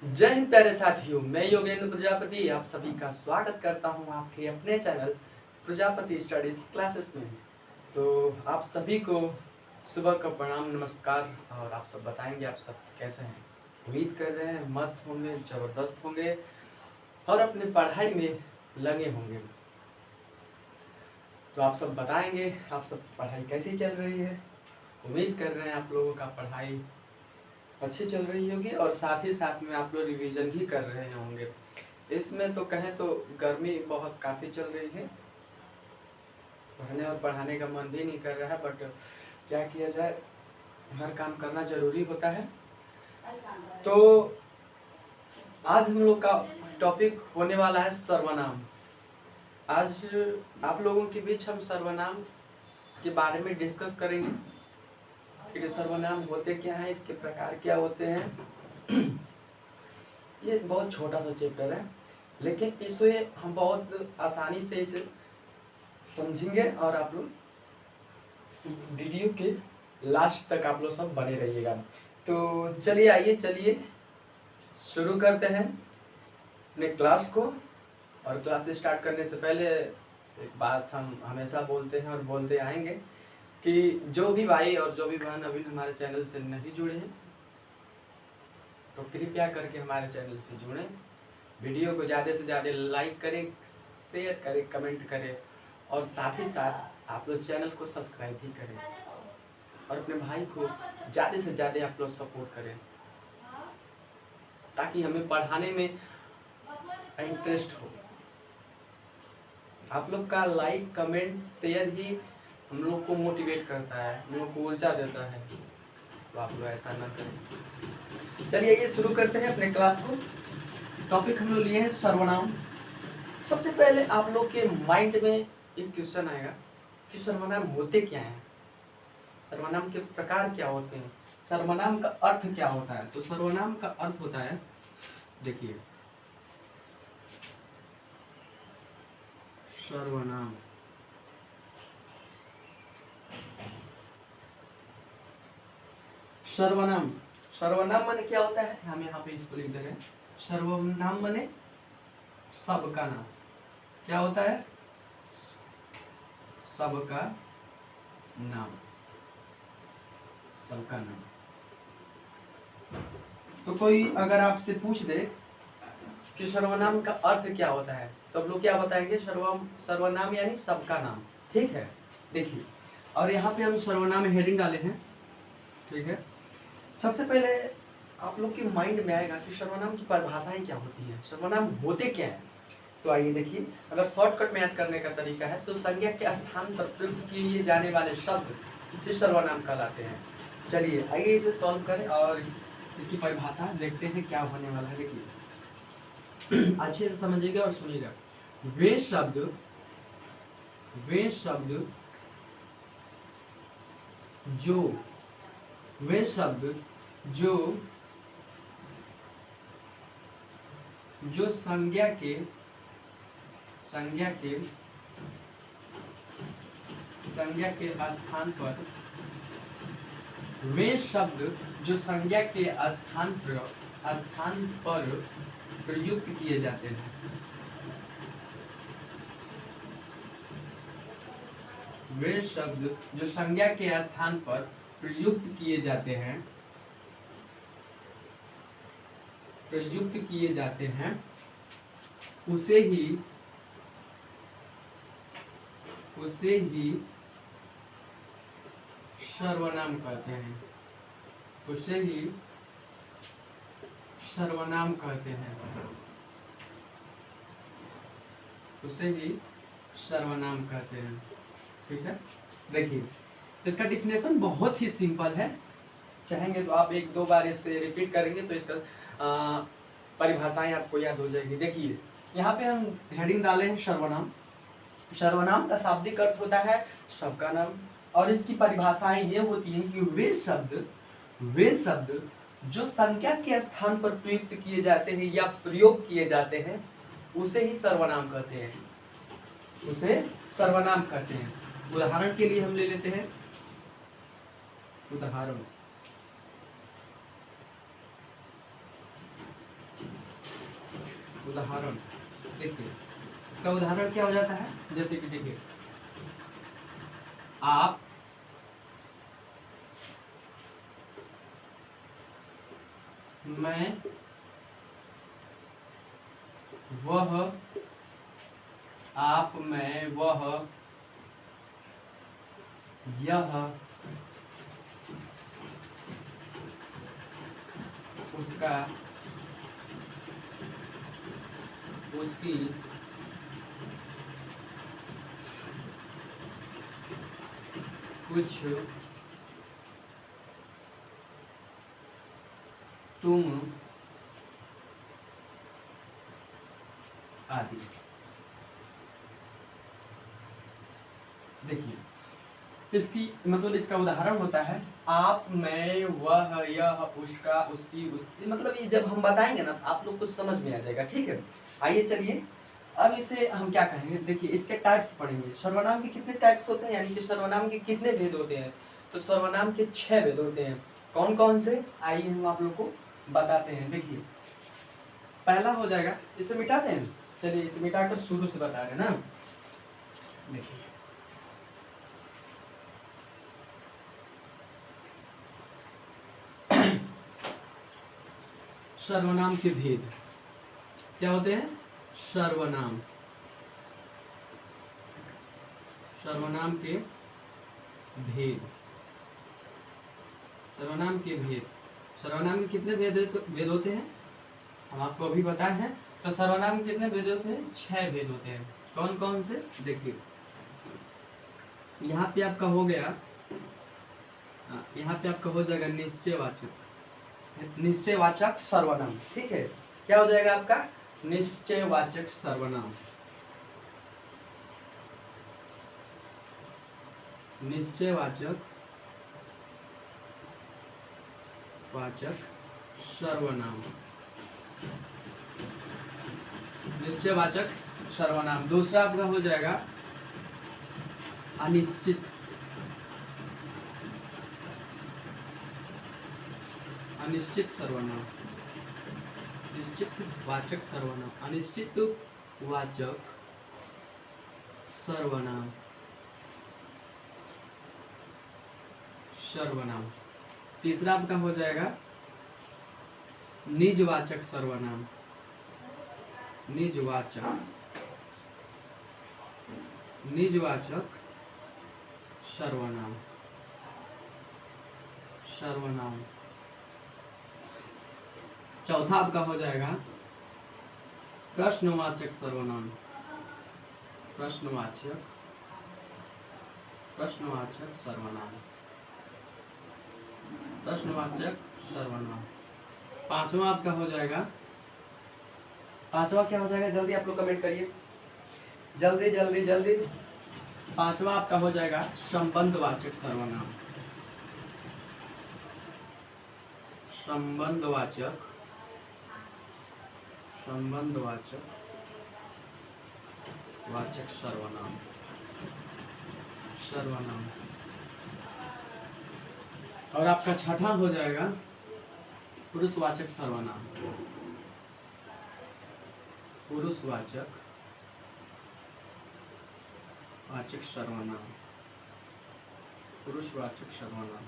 जय हिंद प्यारे साथियों, मैं योगेंद्र प्रजापति आप सभी का स्वागत करता हूं आपके अपने चैनल प्रजापति स्टडीज क्लासेस में। तो आप सभी को सुबह का प्रणाम नमस्कार। और आप सब बताएंगे आप सब कैसे हैं। उम्मीद कर रहे हैं मस्त होंगे, ज़बरदस्त होंगे और अपनी पढ़ाई में लगे होंगे। तो आप सब बताएंगे आप सब पढ़ाई कैसी चल रही है। उम्मीद कर रहे हैं आप लोगों का पढ़ाई अच्छी चल रही होगी और साथ ही साथ में आप लोग रिवीजन भी कर रहे होंगे। इसमें तो कहें तो गर्मी बहुत काफ़ी चल रही है, पढ़ने और पढ़ाने का मन भी नहीं कर रहा है, बट क्या किया जाए, हर काम करना जरूरी होता है। तो आज हम लोग का टॉपिक होने वाला है सर्वनाम। आज आप लोगों के बीच हम सर्वनाम के बारे में डिस्कस करेंगे कि सर्वनाम होते क्या हैं, इसके प्रकार क्या होते हैं। ये बहुत छोटा सा चैप्टर है, लेकिन इसे हम बहुत आसानी से इसे समझेंगे और आप लोग इस वीडियो के लास्ट तक आप लोग सब बने रहिएगा। तो चलिए आइए शुरू करते हैं अपने क्लास को। और क्लास स्टार्ट करने से पहले एक बात हम हमेशा बोलते हैं और बोलते आएंगे कि जो भी भाई और जो भी बहन अभी हमारे चैनल से नहीं जुड़े हैं तो कृपया करके हमारे चैनल से जुड़ें। वीडियो को ज़्यादा से ज़्यादा लाइक करें, शेयर करें, कमेंट करें और साथ ही साथ आप लोग चैनल को सब्सक्राइब भी करें और अपने भाई को ज़्यादा से ज़्यादा आप लोग सपोर्ट करें ताकि हमें पढ़ाने में इंटरेस्ट हो। आप लोग का लाइक कमेंट शेयर ही हम लोग को मोटिवेट करता है, हम लोग को ऊर्जा देता है। तो आप लोग ऐसा ना करें। चलिए ये शुरू करते हैं अपने क्लास को। टॉपिक हम लोग लिए हैं सर्वनाम। सबसे पहले आप लोग के माइंड में एक क्वेश्चन आएगा कि सर्वनाम होते क्या हैं, सर्वनाम के प्रकार क्या होते हैं, सर्वनाम का अर्थ क्या होता है। तो सर्वनाम का अर्थ होता है, देखिए, सर्वनाम सर्वनाम सर्वनाम माने क्या होता है, हम यहाँ पे इसको लिख दे रहे हैं। सर्वनाम माने सबका नाम। क्या होता है? सबका नाम, सबका नाम। तो कोई अगर आपसे पूछ दे कि सर्वनाम का अर्थ क्या होता है तो आप लोग क्या बताएंगे? सर्वनाम यानी सबका नाम। ठीक है, देखिए, और यहाँ पे हम सर्वनाम हेडिंग डाले हैं। ठीक है, सबसे पहले आप लोग के माइंड में आएगा कि सर्वनाम की परिभाषाएं क्या होती हैं, सर्वनाम होते क्या है। तो आइए देखिए, अगर शॉर्टकट में याद करने का तरीका है तो संज्ञा के स्थान पर प्रयुक्त किए जाने वाले शब्द फिर सर्वनाम कहलाते हैं। चलिए आइए इसे सॉल्व करें और इसकी परिभाषा देखते हैं क्या होने वाला है। देखिए अच्छे से समझिएगा और सुनिएगा। वे शब्द जो संज्ञा के स्थान पर, वे शब्द जो संज्ञा के स्थान पर प्रयुक्त किए जाते हैं। वे शब्द जो संज्ञा के स्थान पर प्रयुक्त किए जाते हैं उसे ही सर्वनाम कहते हैं। उसे ही सर्वनाम कहते हैं। ठीक है, देखिए इसका डिफिनेशन बहुत ही सिंपल है। चाहेंगे तो आप एक दो बार इसे रिपीट करेंगे तो इसका परिभाषाएं आपको याद हो जाएगी। देखिए यहाँ पे हम हेडिंग डाले हैं सर्वनाम। सर्वनाम का शाब्दिक अर्थ होता है सबका नाम और इसकी परिभाषाएं ये होती हैं कि वे शब्द जो संज्ञा के स्थान पर प्रयुक्त किए जाते हैं या प्रयोग किए जाते हैं उसे ही सर्वनाम कहते हैं। उदाहरण के लिए हम ले लेते हैं, उदाहरण उदाहरण देखिए, इसका उदाहरण क्या हो जाता है, जैसे कि देखिए आप मैं वह आप मैं वह यह उसका उसकी कुछ तुम आदि। देखिए इसकी मतलब इसका उदाहरण होता है आप मैं वह यह उसका उसकी उसकी, मतलब ये जब हम बताएंगे ना आप लोग को समझ में आ जाएगा। ठीक है, आइए चलिए अब इसे हम क्या कहेंगे, देखिए इसके टाइप्स पढ़ेंगे। सर्वनाम के कितने टाइप्स होते हैं, यानी कि सर्वनाम के कितने भेद होते हैं। तो सर्वनाम के 6 भेद होते हैं। कौन कौन से, आइए हम आप लोग को बताते हैं। देखिए पहला हो जाएगा, इसे मिटाते हैं, चलिए इसे मिटाकर शुरू से बता रहे हैं ना। देखिए सर्वनाम के भेद क्या होते हैं, सर्वनाम सर्वनाम के भेद, सर्वनाम के भेद, सर्वनाम के कितने भेद होते हैं, हम आपको अभी बताए हैं। तो सर्वनाम के कितने भेद होते हैं, 6 भेद होते हैं। कौन कौन से, देखिए यहाँ पे आपका हो गया, यहाँ पे आपका हो जाएगा निश्चयवाचक, निश्चयवाचक सर्वनाम। ठीक है, क्या हो जाएगा आपका, निश्चयवाचक सर्वनाम, निश्चयवाचक सर्वनाम, निश्चयवाचक सर्वनाम। दूसरा आपका हो जाएगा अनिश्चित, अनिश्चित सर्वनाम, निश्चित वाचक सर्वनाम, अनिश्चित वाचक सर्वनाम, सर्वनाम। तीसरा आपका हो जाएगा निजवाचक सर्वनाम, निजवाचक, निजवाचक सर्वनाम, सर्वनाम। चौथा आपका हो जाएगा प्रश्नवाचक सर्वनाम, प्रश्नवाचक, प्रश्नवाचक सर्वनाम, प्रश्नवाचक सर्वनाम। पांचवा आपका हो जाएगा, पांचवा क्या हो जाएगा, जल्दी आप लोग कमेंट करिए, जल्दी जल्दी जल्दी। पांचवा आपका हो जाएगा संबंधवाचक सर्वनाम, संबंधवाचक, संबंधवाचक वाचक सर्वनाम, सर्वनाम। और आपका छठा हो जाएगा पुरुषवाचक सर्वनाम, पुरुषवाचक वाचक सर्वनाम, पुरुषवाचक सर्वनाम।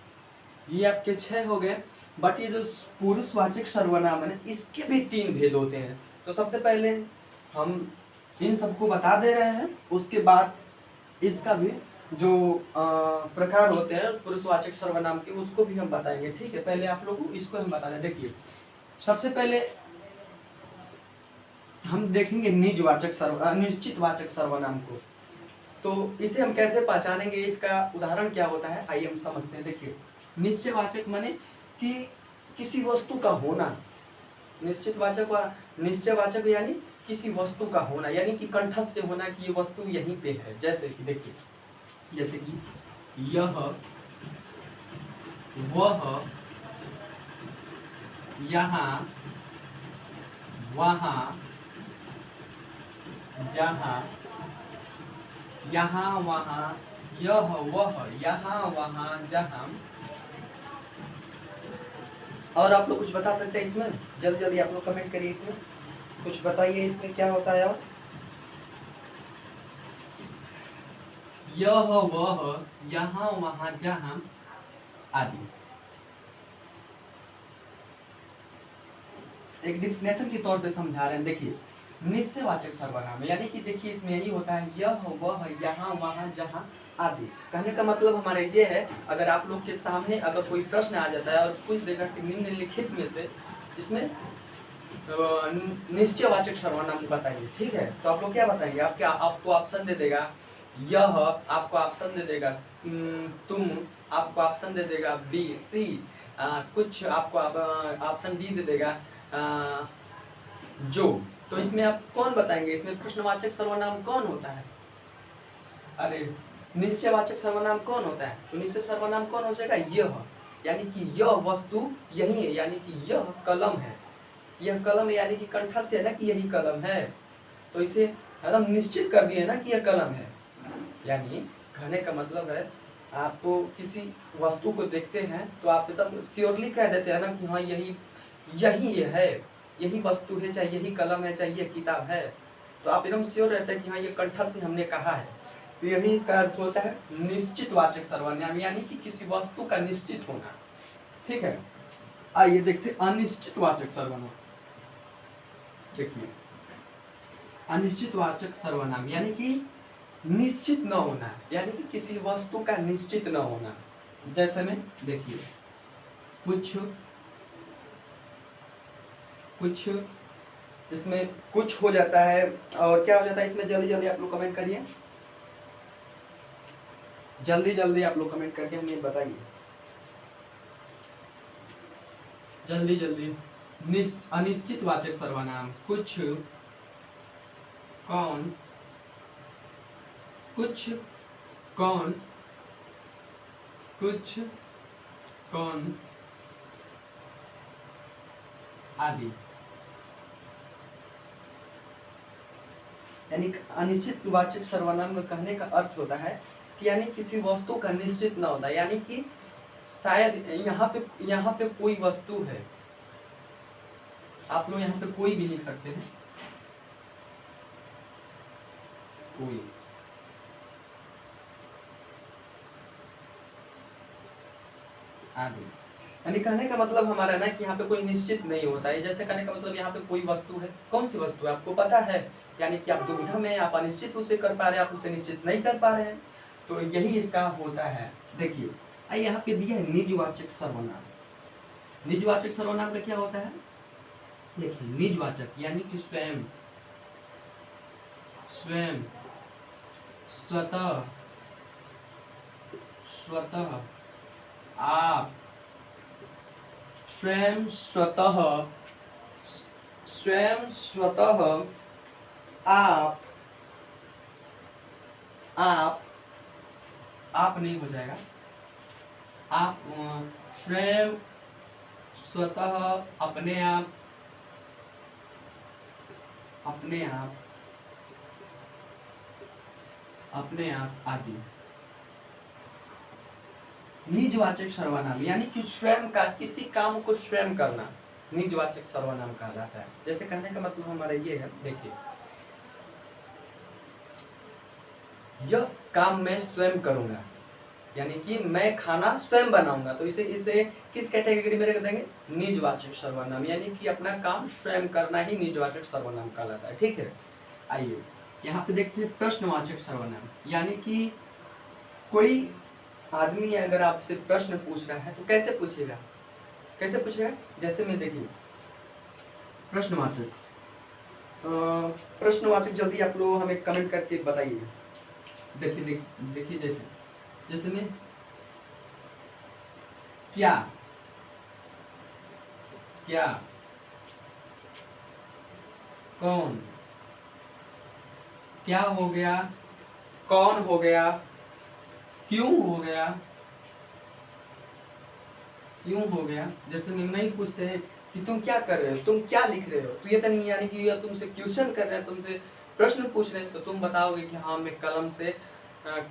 ये आपके 6 हो गए। बट ये जो पुरुषवाचक सर्वनाम है ना, इसके भी 3 भेद होते हैं। तो सबसे पहले हम इन सबको बता दे रहे हैं, उसके बाद इसका भी जो प्रकार होते हैं पुरुषवाचक सर्वनाम के, उसको भी हम बताएंगे। ठीक है, पहले आप लोगों को इसको हम बता दें। देखिए सबसे पहले हम देखेंगे निजवाचक निश्चित वाचक सर्वनाम को। तो इसे हम कैसे पहचानेंगे, इसका उदाहरण क्या होता है, आइए हम समझते हैं। देखिए निश्चयवाचक माने कि किसी वस्तु का होना, निश्चयवाचक यानी किसी वस्तु का होना, यानी कि कंठस्थ से होना कि ये वस्तु यहीं पे है। जैसे कि देखिए, जैसे कि यह, वह, यहाँ, वहाँ, जहाँ, यहाँ वहाँ, यह वह, यहाँ वहाँ जहाँ। और आप लोग कुछ बता सकते हैं इसमें, जल्दी जल्दी आप लोग कमेंट करिए इसमें। कुछ बताइए इसमें क्या होता है। और यह वह, यहाँ वहाँ जहाँ आदि। एक डिफिनेशन के तौर पे समझा रहे हैं। देखिए निश्चयवाचक सर्वनाम यानी कि देखिए इसमें यही होता है, यह वह, यहाँ वहाँ जहाँ आदि। कहने का मतलब हमारा ये है, अगर आप लोग के सामने अगर कोई प्रश्न आ जाता है और पूछ देगा कि निम्नलिखित में से इसमें निश्चयवाचक सर्वनाम बताइए, ठीक है, तो आप लोग क्या बताएंगे। आपको ऑप्शन दे देगा यह, आपको ऑप्शन दे देगा तुम, आपको ऑप्शन दे देगा बी, सी, कुछ आपको ऑप्शन डी दे देगा जो। तो इसमें आप कौन बताएंगे, इसमें प्रश्नवाचक सर्वनाम कौन होता है। अरे निश्चयवाचक सर्वनाम कौन होता है, तो निश्चय सर्वनाम कौन हो जाएगा, यह, यानी कि यह वस्तु यही है, यानी कि यह कलम है, यह कलम है, यानी कि कंठस्थ है ना कि यही कलम है, तो इसे एकदम निश्चित कर दिए ना कि यह कलम है। यानी कहने का मतलब है, आपको किसी वस्तु को देखते हैं तो आप एकदम श्योरली कह देते हैं ना कि हाँ यही यही है, यही वस्तु है, चाहे यही कलम है, चाहे ये किताब है, तो आप एकदम श्योर रहते हैं कि हाँ ये कंठस्थ से हमने कहा है। तो यही इसका अर्थ होता है निश्चितवाचक सर्वनाम, यानी कि किसी वस्तु का निश्चित होना। ठीक है, आइए देखते अनिश्चितवाचक सर्वनाम। देखिए अनिश्चितवाचक सर्वनाम यानी कि निश्चित न होना, यानी कि किसी वस्तु का निश्चित न होना। जैसे में देखिए कुछ इसमें कुछ हो जाता है, और क्या हो जाता है इसमें, जल्दी जल्दी आप लोग कमेंट करिए, जल्दी जल्दी आप लोग कमेंट करके हमें बताइए, जल्दी जल्दी। अनिश्चितवाचक सर्वनाम कुछ, कौन, कुछ, कौन, कुछ, कौन आदि। यानी अनिश्चितवाचक सर्वनाम का कहने का अर्थ होता है कि यानी किसी वस्तु का निश्चित न होता, यानी कि शायद यहाँ पे कोई वस्तु है, आप लोग यहाँ पे कोई भी लिख सकते हैं, कोई, आदि। यानी कहने का मतलब हमारा ना कि यहाँ पे कोई निश्चित नहीं होता है। जैसे कहने का मतलब यहाँ पे कोई वस्तु है, कौन सी वस्तु है आपको पता है, यानी कि आप दुविधा में, आप अनिश्चित उसे कर पा रहे हैं, आप उसे निश्चित नहीं कर पा रहे हैं, तो यही इसका होता है। देखिए आइए यहाँ पे दिया है निजवाचक सर्वनाम। निजवाचक सर्वनाम का क्या होता है, देखिए निजवाचक यानी कि स्वयं, स्वयं, स्वतः, स्वतः, आप, स्वयं स्वतः, स्वयं स्वतः, आप नहीं हो जाएगा, आप स्वयं स्वतः, अपने आप, अपने आप, अपने आप आदि। निजवाचक सर्वनाम यानी कि स्वयं का, किसी काम को स्वयं करना निजवाचक सर्वनाम कहा जाता है। जैसे कहने का मतलब हमारा ये है, देखिए यह काम मैं स्वयं करूंगा, यानी कि मैं खाना स्वयं बनाऊंगा, तो इसे किस कैटेगरी में रख देंगे, निजवाचक सर्वनाम, यानी कि अपना काम स्वयं करना ही निजवाचक सर्वनाम कहलाता है। ठीक है, आइए यहाँ पे देखते हैं प्रश्नवाचक सर्वनाम। यानी कि कोई आदमी अगर आपसे प्रश्न पूछ रहा है तो कैसे पूछेगा, कैसे पूछेगा, जैसे में देखिए प्रश्नवाचक, प्रश्नवाचक जल्दी आप लोग हमें कमेंट करके बताइए। देखिए देखिए जैसे में क्या, क्या, कौन, क्या हो गया, कौन हो गया, क्यों हो गया, क्यों हो गया। जैसे में नहीं पूछते हैं कि तुम क्या कर रहे हो, तुम क्या लिख रहे हो, तो ये तो नहीं, यानी कि यह तुमसे क्वेश्चन कर रहे हैं, तुमसे प्रश्न पूछ रहे हैं, तो तुम बताओगे कि हाँ मैं कलम से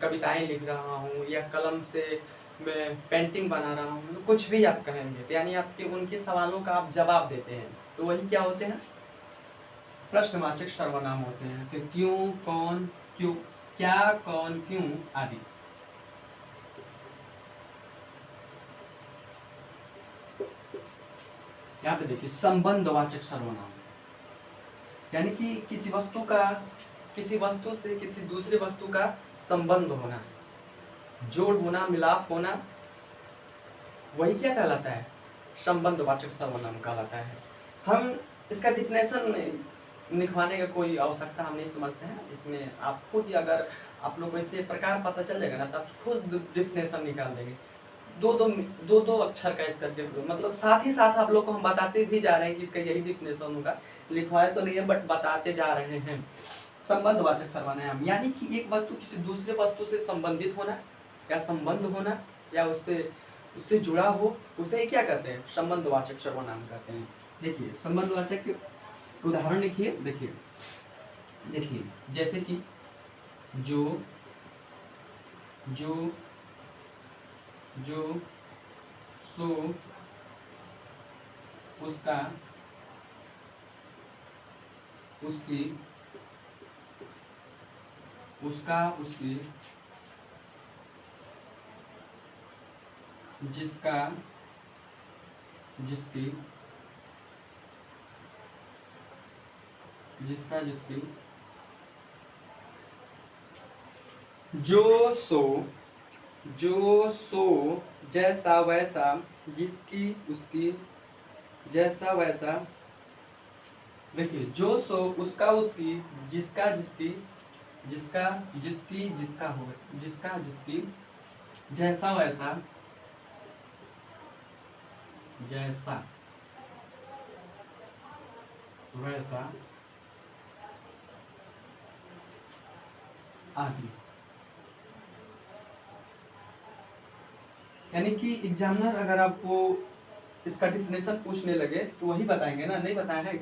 कविताएं लिख रहा हूँ, या कलम से मैं पेंटिंग बना रहा हूँ, कुछ भी आप कहेंगे, तो यानी आपके उनके सवालों का आप जवाब देते हैं, तो वही क्या होते हैं, प्रश्नवाचक सर्वनाम होते हैं कि क्यों, कौन, क्यों, क्या, कौन, क्यों आदि। यहाँ पे देखिए संबंधवाचक सर्वनाम, यानी कि किसी वस्तु से किसी दूसरे वस्तु का संबंध होना, जोड़ होना, मिलाप होना, वही क्या कहलाता है? संबंधवाचक सर्वनाम कहलाता है। हम इसका डिफिनेशन लिखवाने का कोई आवश्यकता हम नहीं समझते हैं। इसमें आप खुद ही, अगर आप लोग को इससे प्रकार पता चल जाएगा ना, तो आप खुद डिफिनेशन निकाल देंगे। दो अक्षर का इसका मतलब साथ ही साथ आप लोग को हम बताते भी जा रहे हैं कि इसका यही डिफिनेशन होगा। लिखवाए तो नहीं है, बट बताते जा रहे हैं। संबंधवाचक सर्वनाम यानी कि एक वस्तु किसी दूसरे वस्तु से संबंधित होना, या संबंध होना, या उससे जुड़ा हो, उसे क्या कहते हैं? संबंधवाचक सर्वनाम कहते हैं। देखिए संबंधवाचक के उदाहरण लिखिए। देखिए जैसे कि जो, सो, उसका, उसकी, उसकी, जिसका, जिसकी, जो सो, जैसा वैसा, जिसकी उसकी, जैसा वैसा। देखिए जो सो, उसका उसकी, जिसका जिसकी, जिसका होगा, जिसका जिसकी, जैसा वैसा, जैसा वैसा आदि। यानी कि एग्जामिनर अगर आपको इसका डिफिनेशन पूछने लगे तो वही बताएंगे ना, नहीं बताया है?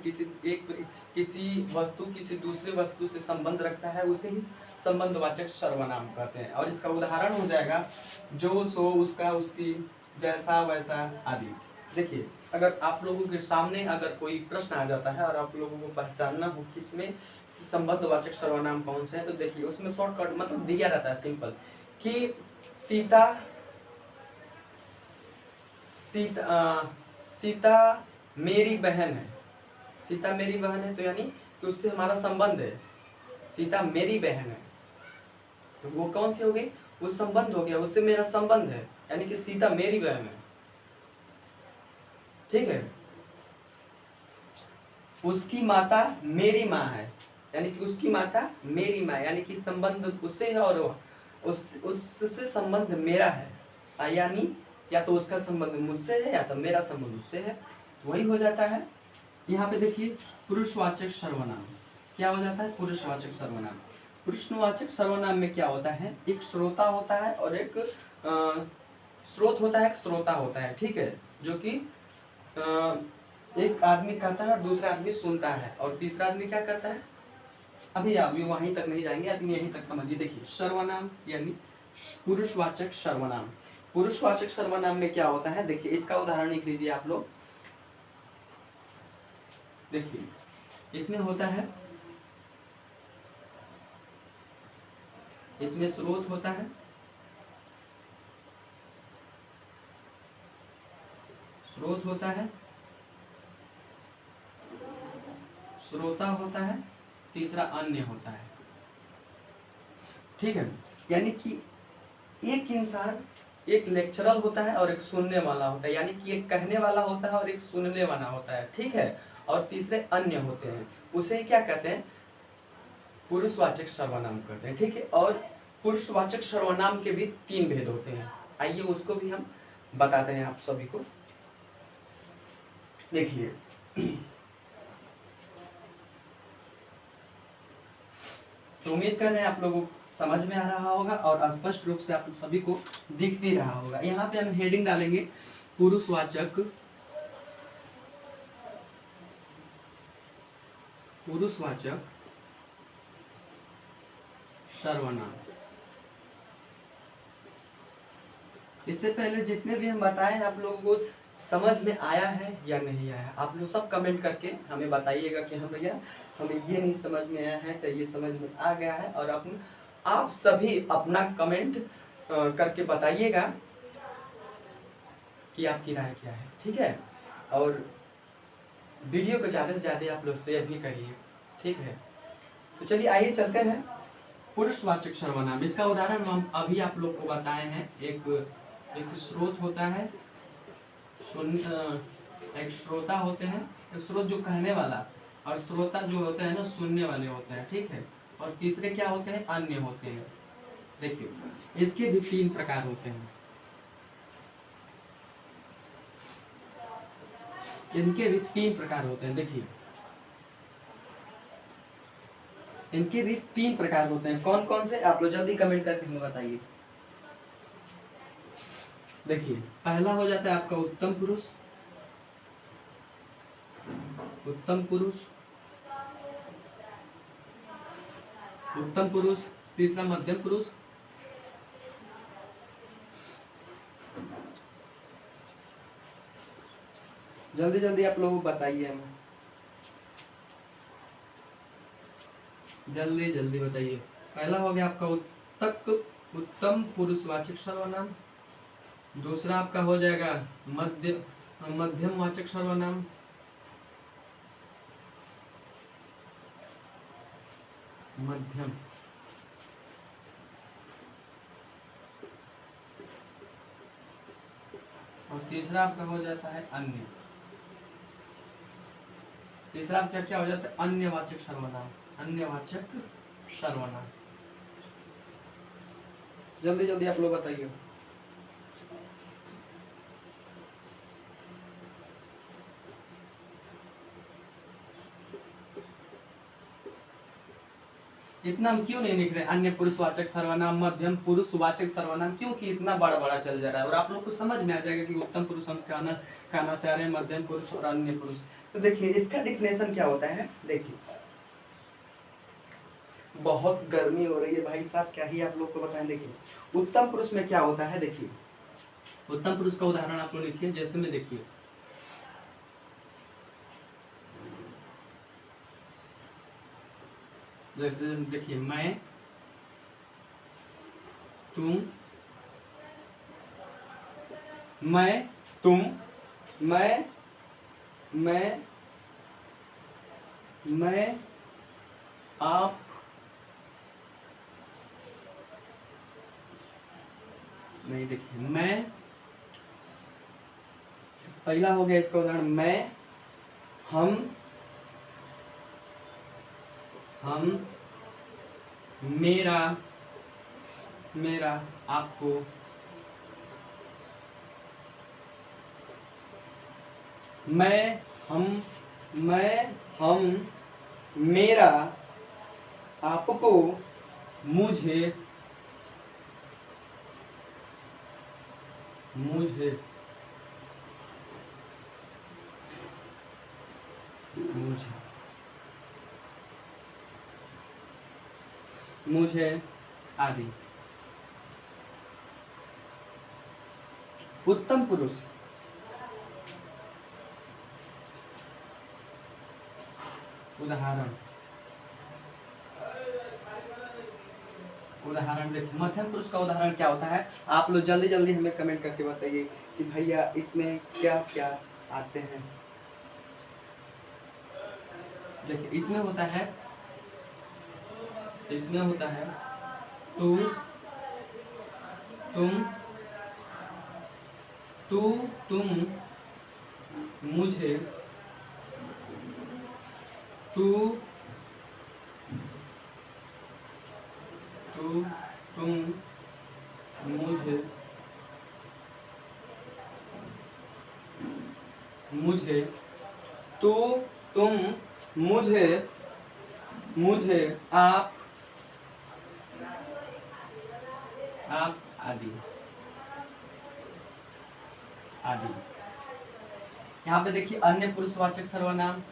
किसी वस्तु किसी दूसरे वस्तु से संबंध रखता है, उसे ही संबंधवाचक सर्वनाम कहते हैं। और इसका उदाहरण हो जाएगा जो, सो, उसका, उसकी, जैसा वैसा आदि। देखिए अगर आप लोगों के सामने अगर कोई प्रश्न आ जाता है और आप लोगों को पहचानना हो कि इसमें संबंधवाचक सर्वनाम कौन से हैं, तो देखिए उसमें शॉर्टकट मतलब दिया रहता है सिंपल, कि सीता मेरी बहन है। सीता मेरी बहन है तो यानी कि उससे हमारा संबंध है। सीता मेरी बहन है तो वो कौन सी हो गई? वो संबंध हो गया, उससे मेरा संबंध है, यानी कि सीता मेरी बहन है। ठीक है। उसकी माता मेरी माँ है, यानी कि उसकी माता मेरी माँ, यानी कि संबंध उससे है और उससे संबंध मेरा है। यानी या तो उसका संबंध मुझसे है या तो मेरा संबंध उससे है, वही हो जाता है। यहाँ पे देखिए पुरुषवाचक सर्वनाम क्या हो जाता है? पुरुषवाचक सर्वनाम। पुरुषवाचक सर्वनाम में क्या होता है? एक श्रोता होता है और एक स्रोत होता है, एक श्रोता होता है। ठीक है, जो कि एक आदमी कहता है और दूसरा आदमी सुनता है, और तीसरा आदमी क्या करता है? अभी वहीं तक नहीं जाएंगे, अभी यहीं तक समझिए। देखिए सर्वनाम यानी पुरुषवाचक सर्वनाम। पुरुषवाचक सर्वनाम में क्या होता है? देखिए इसका उदाहरण लिख लीजिए आप लोग। देखिए इसमें होता है, इसमें स्रोत होता है, श्रोता होता है, तीसरा अन्य होता है। ठीक है, यानी कि एक इंसान, एक लेक्चरर होता है और एक सुनने वाला होता है, यानी कि एक कहने वाला होता है और एक सुनने वाला होता है। ठीक है, और तीसरे अन्य होते हैं, उसे क्या कहते हैं? पुरुषवाचक सर्वनाम कहते हैं। ठीक है, और पुरुषवाचक सर्वनाम के भी 3 भेद होते हैं। आइए उसको भी हम बताते हैं आप सभी को। देखिए तो उम्मीद कर रहे हैं आप लोगों को समझ में आ रहा होगा और स्पष्ट रूप से आप सभी को दिख भी रहा होगा। यहाँ पे हम हेडिंग डालेंगे पुरुषवाचक सर्वनाम। इससे पहले जितने भी हम बताए आप लोगों को समझ में आया है या नहीं आया? आप लोग सब कमेंट करके हमें बताइएगा कि हाँ भैया हमें ये नहीं समझ में आया है, चाहिए समझ में आ गया है। और आप सभी अपना कमेंट करके बताइएगा कि आपकी राय क्या है, ठीक है। और वीडियो को ज़्यादा से ज़्यादा आप लोग शेयर भी करिए, ठीक है। तो चलिए आइए चलते हैं पुरुषवाचक सर्वनाम। इसका उदाहरण हम अभी आप लोग को बताए हैं। एक स्रोत होता है, एक श्रोता होते हैं, एक स्रोत जो कहने वाला, और श्रोता जो होते हैं ना सुनने वाले होते हैं, ठीक है। और तीसरे क्या होते हैं? अन्य होते हैं। देखिए इसके भी 3 प्रकार होते हैं, इनके भी 3 प्रकार होते हैं। देखिए इनके भी 3 प्रकार होते हैं। कौन कौन से? आप लोग जल्दी कमेंट करके हमें बताइए। देखिए पहला हो जाता है आपका उत्तम पुरुष, उत्तम पुरुष, उत्तम पुरुष। तीसरा मध्यम पुरुष, जल्दी जल्दी आप लोग बताइए हमें, जल्दी जल्दी बताइए। पहला हो गया आपका उत्तम पुरुषवाचक सर्वनाम। दूसरा आपका हो जाएगा मध्यम वाचक सर्वनाम। मध्यम। और तीसरा आपका हो जाता है अन्य। तीसरा आपका क्या हो जाता है? अन्यवाचक सर्वनाम। अन्यवाचक सर्वनाम। जल्दी जल्दी आप लोग बताइए। इतना हम क्यों नहीं लिख रहे? अन्य पुरुषवाचक सर्वनाम, मध्यम पुरुषवाचक सर्वनाम, क्योंकि इतना बड़ा बड़ा चल जा रहा है। और आप लोग को समझ में आ जाएगा कि उत्तम पुरुष हम कहना चाह रहे हैं, मध्यम पुरुष और अन्य पुरुष। तो देखिए इसका डिफिनेशन क्या होता है। देखिए बहुत गर्मी हो रही है भाई साहब, क्या ही आप लोग को बताएं। देखिए उत्तम पुरुष में क्या होता है। देखिए उत्तम पुरुष का उदाहरण आप लोग लिखिए, जैसे में देखिए देखिए मैं, तुम, मैं, तुम, मैं, आप, नहीं देखिए मैं, पहला हो गया इसका उदाहरण मैं, हम, मेरा, आपको, मैं, हम, मेरा, आपको, मुझे, मुझे, आदि। उत्तम पुरुष उदाहरण देखो। मध्यम पुरुष का उदाहरण क्या होता है? आप लोग जल्दी जल्दी हमें कमेंट करके बताइए कि भैया इसमें क्या क्या आते हैं। देखिए इसमें होता है तू, तुम, मुझे, तुम, मुझे, तू, तुम, मुझे, आप आदि। यहाँ पे देखिए अन्य पुरुषवाचक सर्वनाम।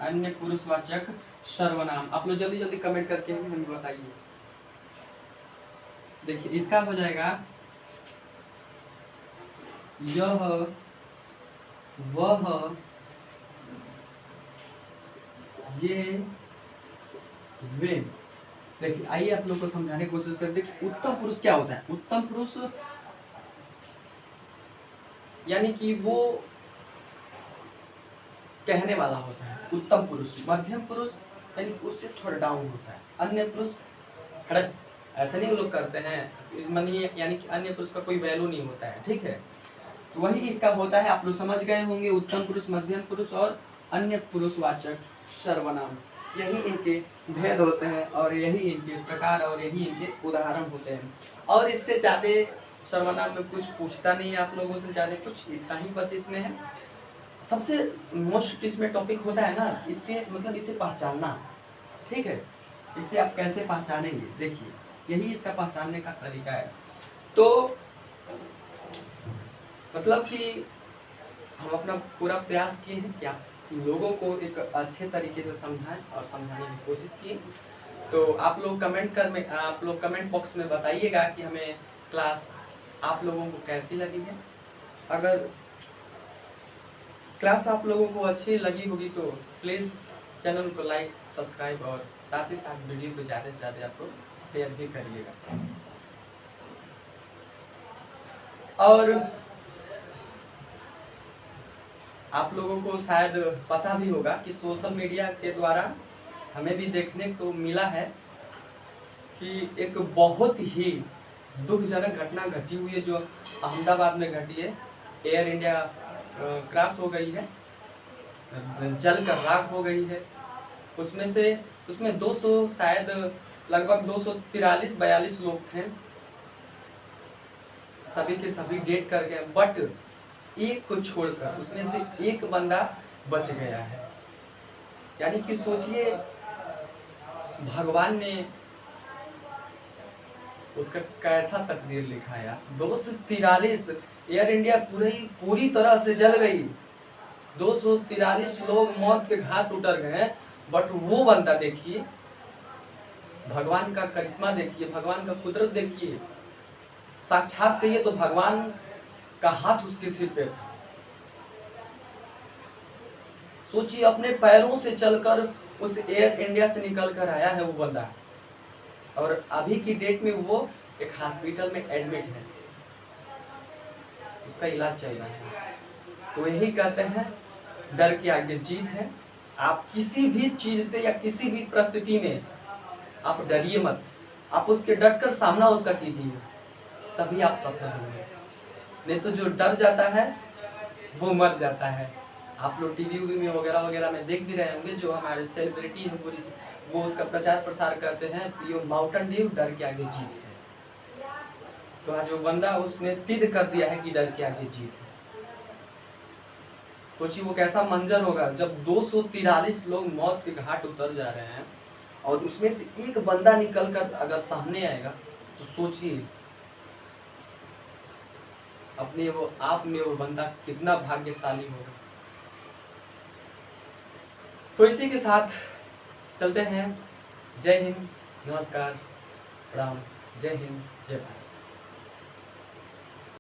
अन्य पुरुषवाचक सर्वनाम आप लोग जल्दी जल्दी कमेंट करके हमें बताइए। देखिए इसका हो जाएगा यह वह ये वे। देखिए आइए आप लोग को समझाने की कोशिश करते हैं उत्तम पुरुष क्या होता है। उत्तम पुरुष यानी कि वो कहने वाला होता है उत्तम पुरुष। मध्यम पुरुष यानी उससे थोड़ा डाउन होता है। अन्य पुरुष हड़क ऐसा नहीं लोग करते हैं इस मनी, यानी कि अन्य पुरुष का कोई वैल्यू नहीं होता है। ठीक है, तो वही इसका होता है। आप लोग समझ गए होंगे उत्तम पुरुष, मध्यम पुरुष और अन्य पुरुषवाचक सर्वनाम। यही इनके भेद होते हैं और यही इनके प्रकार और यही इनके उदाहरण होते हैं। और इससे ज्यादा सर्वनाम में कुछ पूछता नहीं है आप लोगों से, ज्यादा कुछ इतना ही बस इसमें है। सबसे मोस्ट इसमें टॉपिक होता है ना इसके मतलब इसे पहचानना। ठीक है, इसे आप कैसे पहचानेंगे, देखिए यही इसका पहचानने का तरीका है। तो मतलब कि हम अपना पूरा प्रयास किए हैं कि आप लोगों को एक अच्छे तरीके से समझाएं और समझाने की कोशिश किए। तो आप लोग कमेंट बॉक्स में बताइएगा कि हमें क्लास आप लोगों को कैसी लगी है। अगर क्लास आप लोगों को अच्छी लगी होगी तो प्लीज़ चैनल को लाइक, सब्सक्राइब और साथ ही साथ वीडियो को ज़्यादा से ज़्यादा आप लोग शेयर भी करिएगा। और आप लोगों को शायद पता भी होगा कि सोशल मीडिया के द्वारा हमें भी देखने को मिला है कि एक बहुत ही दुखजनक घटना घटी हुई है जो अहमदाबाद में घटी है। एयर इंडिया क्रैश हो गई है, जल कर राख हो गई है। उसमें 200 शायद लगभग 243-42 लोग थे, सभी के सभी डेट कर गए। बट एक को छोड़कर उसमें से एक बंदा बच गया है। यानी कि सोचिए भगवान ने उसका कैसा तकदीर लिखाया। 243 एयर इंडिया पूरी तरह से जल गई, 243 लोग मौत के घाट उतर गए। बट वो बंदा देखिए, भगवान का करिश्मा देखिए, भगवान का कुदरत देखिए। साक्षात कहिए तो भगवान का हाथ उसके सिर पे था। सोचिए अपने पैरों से चलकर उस एयर इंडिया से निकल कर आया है वो बंदा, और अभी की डेट में वो एक हॉस्पिटल में एडमिट है, उसका इलाज चल रहा है। तो यही कहते हैं डर के आगे जीत है। आप किसी भी चीज से या किसी भी परिस्थिति में आप डरिए मत, आप उसके डट कर सामना उसका कीजिए, तभी आप सफल होंगे। नहीं तो जो डर जाता है वो मर जाता है। आप लोग टीवी में वगैरह में देख भी रहे होंगे, जो हमारे सेलिब्रिटी है पूरी वो उसका प्रचार प्रसार करते हैं, यो माउंटेन ड्यू डर के आगे जीत है। तो आज जो बंदा उसने सिद्ध कर दिया है कि डर के आगे जीत है। सोचिए वो कैसा मंजर होगा जब 243 लोग मौत के घाट उतर जा रहे हैं और उसमें से एक बंदा निकल कर अगर सामने आएगा, तो सोचिए अपने वो आप में वो बंदा कितना भाग्यशाली होगा। तो इसी के साथ चलते हैं। जय हिंद, नमस्कार, राम, जय हिंद, जय भारत।